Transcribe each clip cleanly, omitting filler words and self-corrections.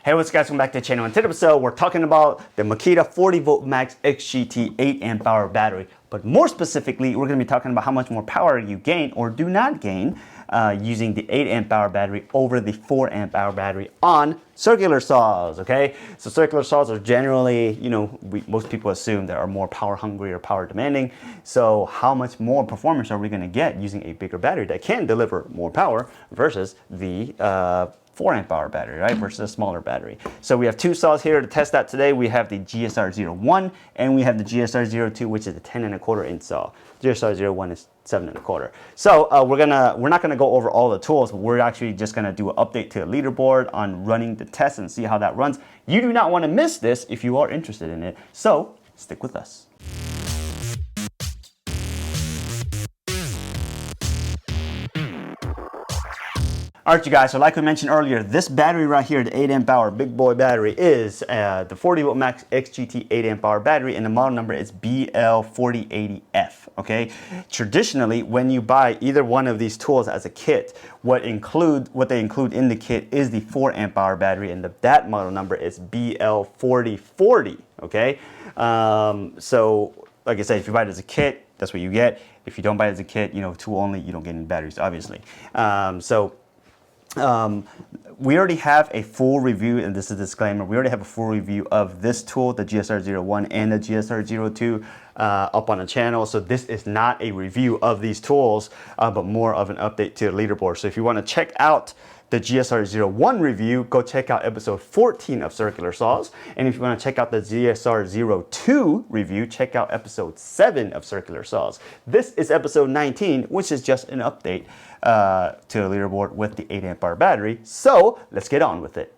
Hey, what's up guys, welcome back to the channel. In today's episode, we're talking about the Makita 40V Max XGT 8 amp hour battery. But more specifically, we're going to be talking about how much more power you gain or do not gain using the 8 amp hour battery over the 4 amp hour battery on circular saws, okay? So circular saws are generally, most people assume they are more power hungry or power demanding. So how much more performance are we going to get using a bigger battery that can deliver more power versus the 4 amp hour battery, right, versus a smaller battery. So we have two saws here to test that today. We have the GSR01 and we have the GSR02, which is a 10¼ inch saw. GSR01 is 7¼ So we're not gonna go over all the tools, but we're actually just gonna do an update to the leaderboard on running the test and see how that runs. You do not want to miss this if you are interested in it. So stick with us. Alright you guys, so like we mentioned earlier, this battery right here, the 8 amp hour big boy battery, is the 40V Max XGT 8 amp hour battery, and the model number is BL8040F, okay? Traditionally, when you buy either one of these tools as a kit, what they include in the kit is the 4 amp hour battery, and that model number is BL4040, okay? So like I said, if you buy it as a kit, that's what you get. If you don't buy it as a kit, tool only, you don't get any batteries, obviously. We already have a full review, and this is a disclaimer, we already have a full review of this tool, the GSR01 and the GSR02 up on the channel. So this is not a review of these tools, but more of an update to the leaderboard. So if you want to check out the GSR01 review, go check out episode 14 of Circular Saws. And if you want to check out the GSR02 review, check out episode 7 of Circular Saws. This is episode 19, which is just an update to the leaderboard with the 8 amp hour battery. So let's get on with it.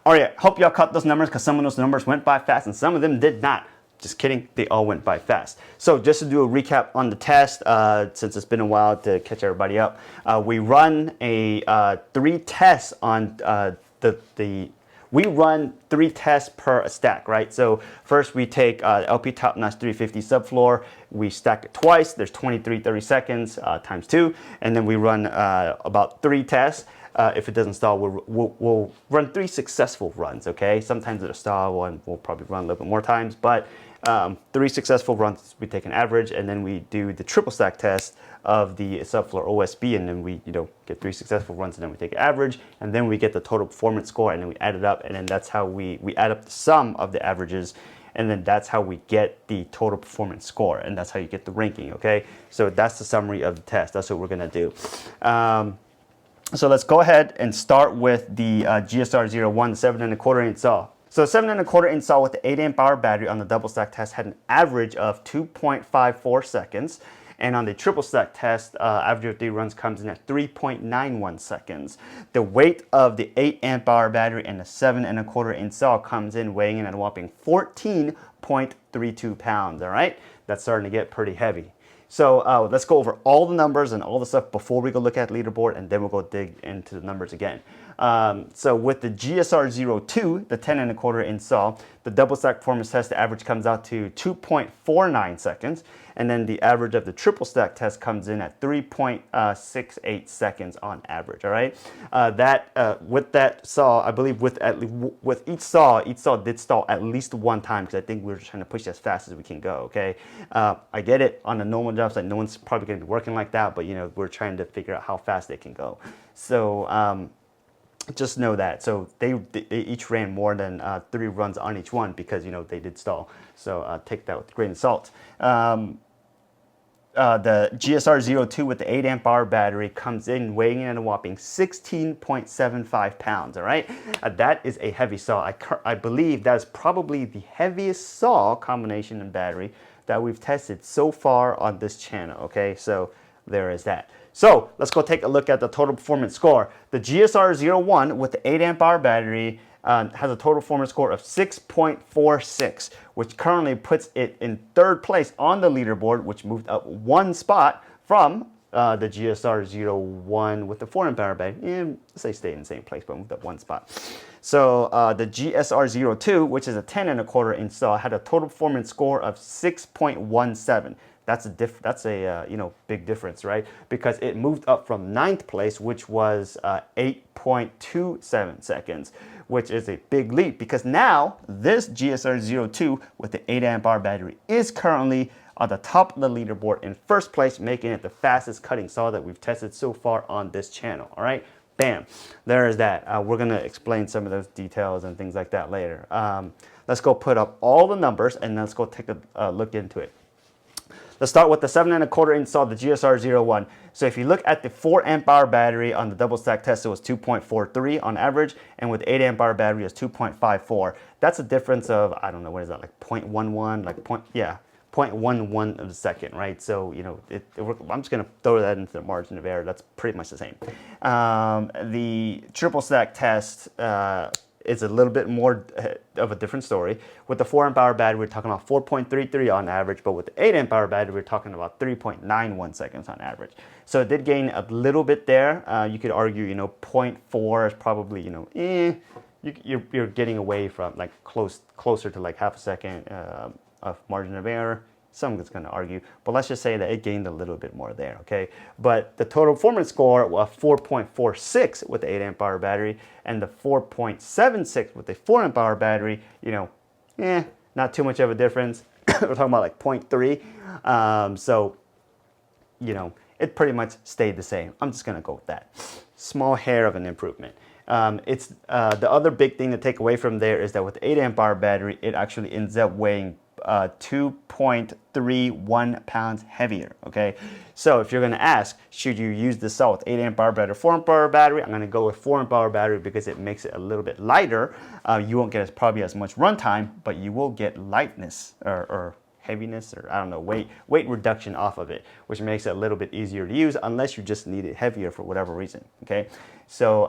Alright, hope y'all caught those numbers because some of those numbers went by fast and some of them did not. Just kidding, they all went by fast. So just to do a recap on the test, since it's been a while to catch everybody up, we run a 3 tests on we run 3 tests per stack, right? So first we take LP top notch 350 subfloor, we stack it twice, there's 23 30 seconds times 2, and then we run about 3 tests. If it doesn't stall, we'll run 3 successful runs, okay? Sometimes it'll stall and we'll probably run a little bit more times, but 3 successful runs, we take an average, and then we do the triple stack test of the subfloor OSB, and then we get 3 successful runs, and then we take an average, and then we get the total performance score, and then we add it up, and then that's how we add up the sum of the averages, and then that's how we get the total performance score, and that's how you get the ranking, okay? So that's the summary of the test. That's what we're gonna do. So let's go ahead and start with the GSR01, the 7 1/4 inch saw. So 7 1/4 inch saw with the 8 amp hour battery on the double stack test had an average of 2.54 seconds. And on the triple stack test, average of 3 runs comes in at 3.91 seconds. The weight of the 8 amp hour battery and the 7 1/4 inch saw comes in weighing in at a whopping 14.32 pounds, all right? That's starting to get pretty heavy. So let's go over all the numbers and all the stuff before we go look at Leaderboard, and then we'll go dig into the numbers again. So with the GSR02, the 10 1/4 inch saw, the double stack performance test, the average comes out to 2.49 seconds. And then the average of the triple stack test comes in at 3.68 seconds on average, all right? With that saw, I believe with each saw did stall at least one time, because I think we were trying to push as fast as we can go, okay? I get it, on a normal job site, no one's probably gonna be working like that, but you know, we're trying to figure out how fast they can go. So just know that. So they each ran more than 3 runs on each one, because you know they did stall. So take that with a grain of salt. The GSR02 with the 8 amp hour battery comes in weighing in at a whopping 16.75 pounds, all right? That is a heavy saw. I believe that's probably the heaviest saw combination and battery that we've tested so far on this channel, okay? So there is that. So let's go take a look at the total performance score. The GSR01 with the 8 amp hour battery has a total performance score of 6.46, which currently puts it in 3rd place on the leaderboard, which moved up 1 spot from the GSR01 with the 4 amp hour battery. And say stayed in the same place, but moved up 1 spot. So the GSR02, which is a 10 1/4 inch saw, had a total performance score of 6.17. That's a you know, big difference, right? Because it moved up from 9th place, which was 8.27 seconds, which is a big leap, because now this GSR02 with the 8 amp hour battery is currently on the top of the leaderboard in 1st place, making it the fastest cutting saw that we've tested so far on this channel, all right? Bam, there is that. We're gonna explain some of those details and things like that later. Let's go put up all the numbers and let's go take a look into it. Let's start with the 7 1/4 inch saw, the GSR01. So if you look at the 4 amp hour battery on the double stack test, it was 2.43 on average, and with 8 amp hour battery, it's 2.54. That's a difference of, I don't know, what is that, like 0.11, like 0.11 of a second, right? So, you know, I'm just gonna throw that into the margin of error. That's pretty much the same. The triple stack test, is a little bit more of a different story. With the 4 amp hour battery, we're talking about 4.33 on average, but with the 8 amp hour battery, we're talking about 3.91 seconds on average. So it did gain a little bit there. You could argue, you know, 0.4 is probably, you know, you're getting away from like closer to like half a second of margin of error. Someone's going to argue, but let's just say that it gained a little bit more there, okay? But the total performance score was 4.46 with the 8 amp hour battery, and the 4.76 with the 4 amp hour battery, you know, not too much of a difference. We're talking about like 0.3. So, you know, it pretty much stayed the same. I'm just going to go with that. Small hair of an improvement. The other big thing to take away from there is that with the 8 amp hour battery, it actually ends up weighing 2.31 pounds heavier, okay? So if you're gonna ask, should you use the saw with 8 amp hour battery or 4 amp hour battery? I'm gonna go with 4 amp hour battery because it makes it a little bit lighter. You won't get probably as much runtime, but you will get lightness or heaviness, or I don't know, weight reduction off of it, which makes it a little bit easier to use unless you just need it heavier for whatever reason, okay? So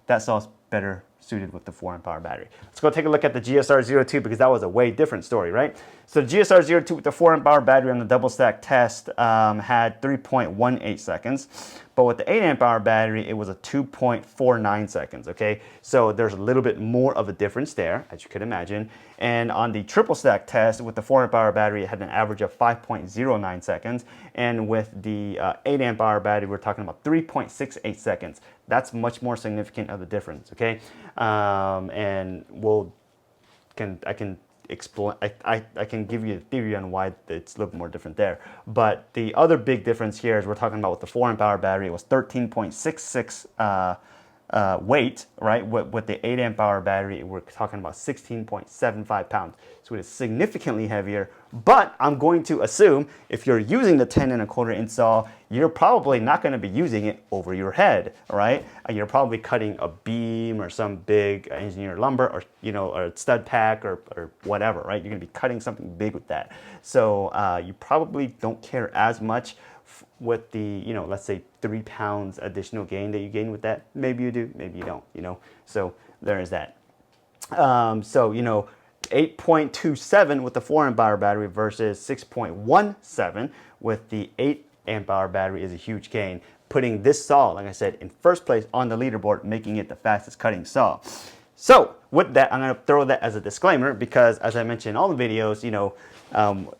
that saw's better suited with the 4 amp hour battery. Let's go take a look at the GSR02 because that was a way different story, right? So the GSR02 with the 4 amp hour battery on the double stack test had 3.18 seconds, but with the 8 amp hour battery, it was a 2.49 seconds, okay? So there's a little bit more of a difference there, as you could imagine. And on the triple stack test with the 4 amp hour battery, it had an average of 5.09 seconds. And with the 8 amp hour battery, we're talking about 3.68 seconds. That's much more significant of a difference, okay? And I can explain. I can give you a theory on why it's a little more different there. But the other big difference here is we're talking about with the 4 amp hour battery, it was 13.66 weight, right? With the 8 amp hour battery, we're talking about 16.75 pounds. So it is significantly heavier, but I'm going to assume if you're using the 10 1/4 inch saw, you're probably not going to be using it over your head, right? You're probably cutting a beam or some big engineered lumber, or or a stud pack or whatever, right? You're going to be cutting something big with that. So you probably don't care as much with the, let's say 3 pounds additional gain that you gain with that. Maybe you do, maybe you don't, So there is that. So, 8.27 with the 4 amp hour battery versus 6.17 with the 8 amp hour battery is a huge gain, putting this saw, like I said, in first place on the leaderboard, making it the fastest cutting saw. So with that, I'm going to throw that as a disclaimer because, as I mentioned in all the videos,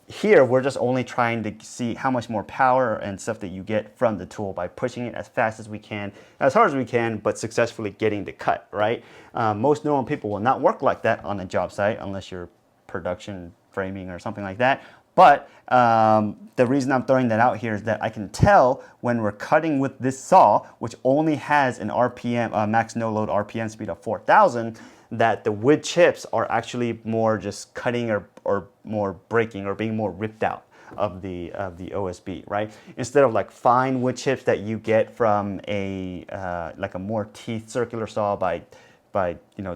here we're just only trying to see how much more power and stuff that you get from the tool by pushing it as fast as we can, as hard as we can, but successfully getting the cut, right? Most normal people will not work like that on a job site unless you're production framing or something like that. But the reason I'm throwing that out here is that I can tell when we're cutting with this saw, which only has an RPM, max no load RPM speed of 4,000, that the wood chips are actually more just cutting or more breaking or being more ripped out of the OSB, right? Instead of like fine wood chips that you get from a like a more teeth circular saw by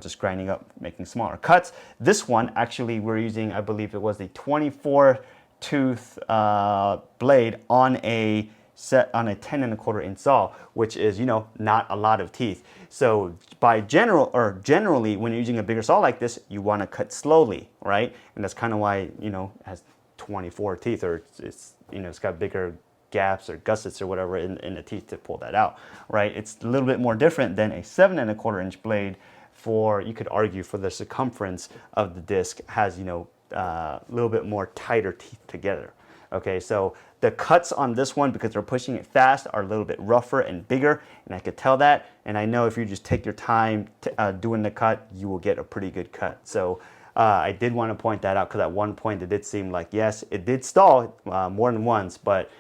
just grinding up, making smaller cuts. This one actually we're using, I believe it was the 24 tooth blade on a 10 1/4 inch saw, which is not a lot of teeth. So generally when you're using a bigger saw like this, you want to cut slowly, right? And that's kind of why it has 24 teeth, or it's got bigger gaps or gussets or whatever in the teeth to pull that out, right? It's a little bit more different than a 7 1/4 inch blade. You could argue for the circumference of the disc has a little bit more tighter teeth together. Okay, so the cuts on this one, because they're pushing it fast, are a little bit rougher and bigger, and I could tell that. And I know if you just take your time doing the cut, you will get a pretty good cut. So I did want to point that out because at one point it did seem like, yes, it did stall more than once, but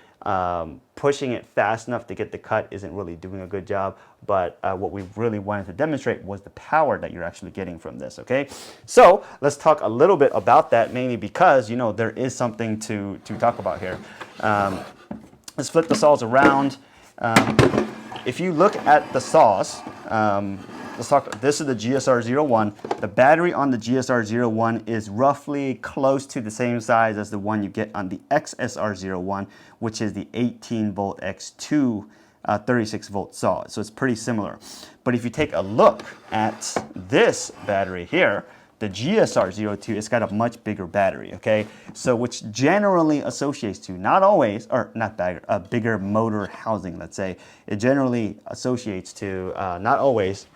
pushing it fast enough to get the cut isn't really doing a good job. But what we really wanted to demonstrate was the power that you're actually getting from this, okay? So let's talk a little bit about that, mainly because, there is something to talk about here. Let's flip the saws around. If you look at the saws, this is the GSR01. The battery on the GSR01 is roughly close to the same size as the one you get on the XSR01, which is the 18 volt X2 36 volt saw. So it's pretty similar. But if you take a look at this battery here, the GSR02, it's got a much bigger battery, okay? So which generally associates to, not always, or not bigger, a bigger motor housing, let's say. It generally associates to, not always,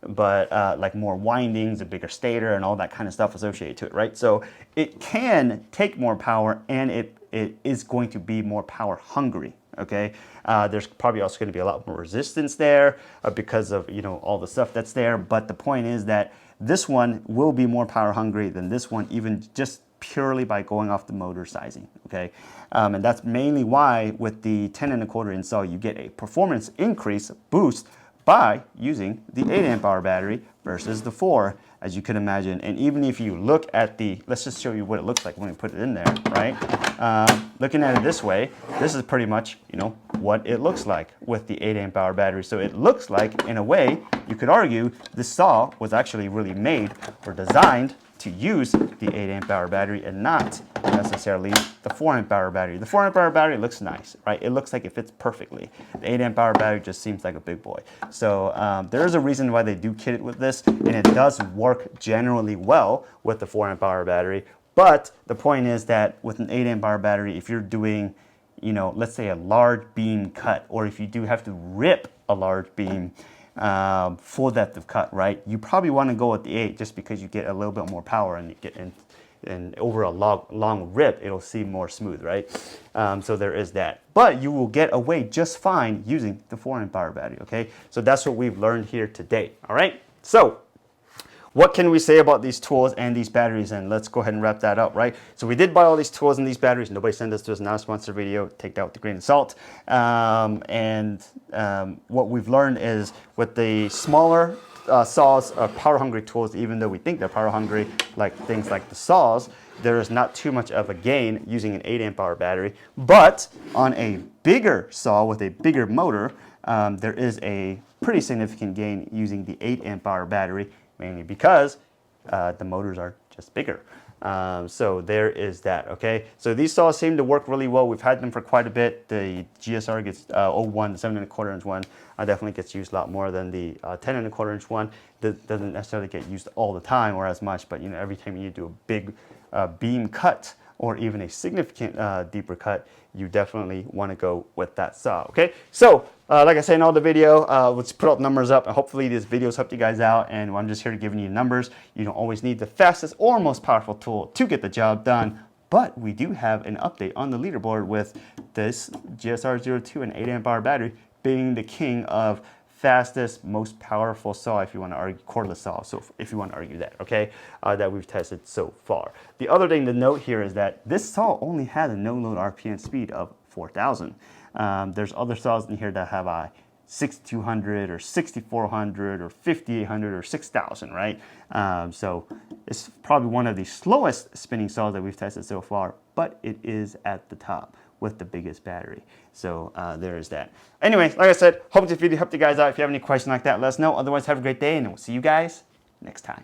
but like more windings, a bigger stator, and all that kind of stuff associated to it, right? So it can take more power, and it is going to be more power hungry, okay? There's probably also going to be a lot more resistance there because of all the stuff that's there. But the point is that this one will be more power hungry than this one, even just purely by going off the motor sizing, okay? And that's mainly why with the 10 1/4 inch saw you get a performance increase boost by using the 8 amp hour battery versus the 4, as you could imagine. And even if you look at let's just show you what it looks like when we put it in there, right? Looking at it this way, this is pretty much, what it looks like with the 8 amp hour battery. So it looks like, in a way, you could argue this saw was actually really made or designed to use the 8 amp hour battery and not necessarily the 4 amp hour battery. The 4 amp hour battery looks nice, right? It looks like it fits perfectly. The 8 amp hour battery just seems like a big boy. So there is a reason why they do kit it with this, and it does work generally well with the 4 amp hour battery. But the point is that with an 8 amp hour battery, if you're doing, let's say a large beam cut, or if you do have to rip a large beam, full depth of cut, right? You probably want to go with the 8 just because you get a little bit more power, and you get and over a long rip, it'll seem more smooth, right? So there is that. But you will get away just fine using the 4 amp hour battery, okay? So that's what we've learned here today, all right? So what can we say about these tools and these batteries? And let's go ahead and wrap that up, right? So we did buy all these tools and these batteries. Nobody sent us to us, not a sponsored video. Take that with a grain of salt. What we've learned is with the smaller saws, power hungry tools, even though we think they're power hungry, like things like the saws, there is not too much of a gain using an 8 amp hour battery. But on a bigger saw with a bigger motor, there is a pretty significant gain using the 8 amp hour battery, mainly because the motors are just bigger. So there is that, okay? So these saws seem to work really well. We've had them for quite a bit. The GSR gets 01, the 7¼ inch one, definitely gets used a lot more than the 10¼ inch one. That doesn't necessarily get used all the time or as much, but you know, every time you do a big beam cut or even a significant deeper cut, you definitely want to go with that saw, okay? So, like I said in all the video, let's put all the numbers up, and hopefully these videos helped you guys out, and I'm just here to giving you numbers. You don't always need the fastest or most powerful tool to get the job done, but we do have an update on the leaderboard with this GSR02 and 8 amp hour battery being the king of fastest, most powerful saw, if you want to argue, cordless saw, so if you want to argue that, okay, that we've tested so far. The other thing to note here is that this saw only has a no-load RPM speed of 4,000. There's other saws in here that have a 6,200 or 6,400 or 5,800 or 6,000, right? So it's probably one of the slowest spinning saws that we've tested so far, but it is at the top with the biggest battery. So there is that. Anyways, like I said, hope this video helped you guys out. If you have any questions like that, let us know. Otherwise, have a great day, and we'll see you guys next time.